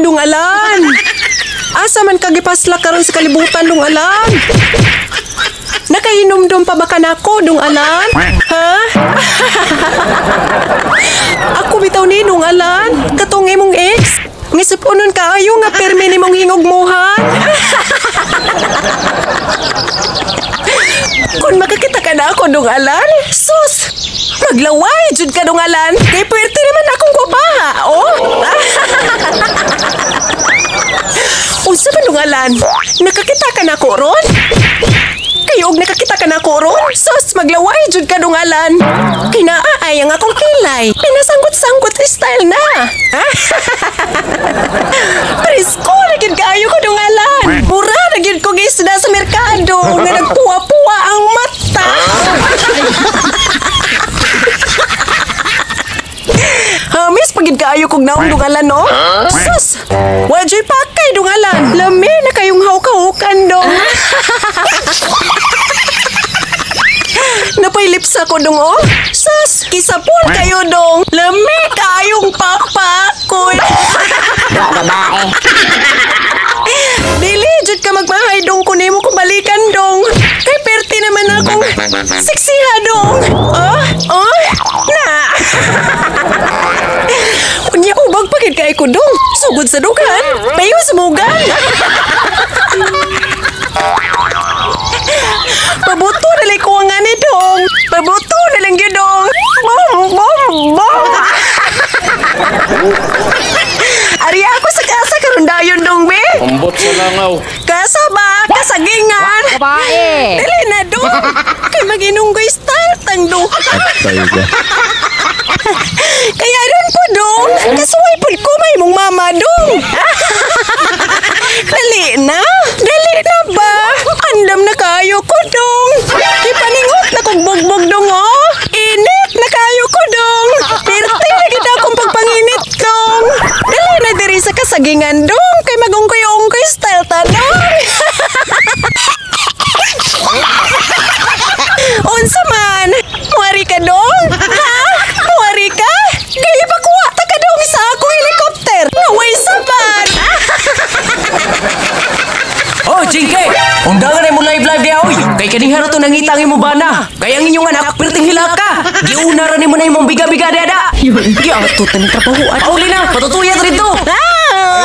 Dungalan. Asa man kagipasla karon sa kalibutan, Dungalan? Nakahinumdum pa ba ka nako, Dungalan? Ha? Ako bitaw ni, Dungalan. Katong imong ex. Ngisipunon kaayo nga permi ni mong hingugmuhan. Kung makakita ka na ako, Dungalan, sus! Maglaway, jud ka, Dungalan. Kay pwerte naman akong gupaha, oh? Unsa ba, Dungalan? Nakakita ka na ko ron? Kayog nakakita ka na ko ron? Sus, maglaway, jud ka, Dungalan. Kinaay ang akong kilay. Pinasanggot-sanggot style na. Presko, naging kayo ko, Dungalan. Mura, naging ko gisda sa merkado. Nga nagpuwa-puwa ang mata. Hamis, pagid kaayo kong naong, Dungalan, no? Sus! Wajoy pakay, Dungalan. Lami na kayong hawk-hawkan, dong. Napailips ako, dong, oh. Sus! Kisapul kayo, dong. Lami kayong papakoy. Babae. Dili, jud ka magmahay, dong. Kunin mo kung balikan, dong. Kay perti naman akong seksiha, dong. Oh? Oh? Na! Unya ubag pagid kay ko, dong. Sugod sa dugan. Payo sa bugan. Pabuto na lang ko nga ni, dong. Pabuto na lang yun, dong. Bom, bom, bom. Ari ako sa kasa karon dayon, dong, be. Pambot sa langaw. Kasa ba? Kasagingan. Babae. Dili na, dong. Kay maginunggoy style tang, dong. Kaya ron po, dong. Kasuway po ko may mong mama, dong. Dali na. Dali na ba? Andam na kayo ko, dong. Ipaningot na kong bugbog, dong, oh. Init na kayo ko, dong. Pirte na kita akong pagpanginit, dong. Dali na diri sa kasagingan, dong. Kay magungkoy-ungkoy style ta, dong. Unsa man? Muwari ka, dong? Ha? Muwari ka? Kaya pakuha ta ka, dong, sa ako helicopter. Naway saban. Oh, Chingke! Undangan ay mo live-live di aoy! Kay kaning haro to nangitang imo bana! Kaya ang inyong anak, perting hilaka! Giuna rin mo na imong biga-biga dada! Giato ta ng trabahoan. Pauli na! Patutuyat rito! Ah!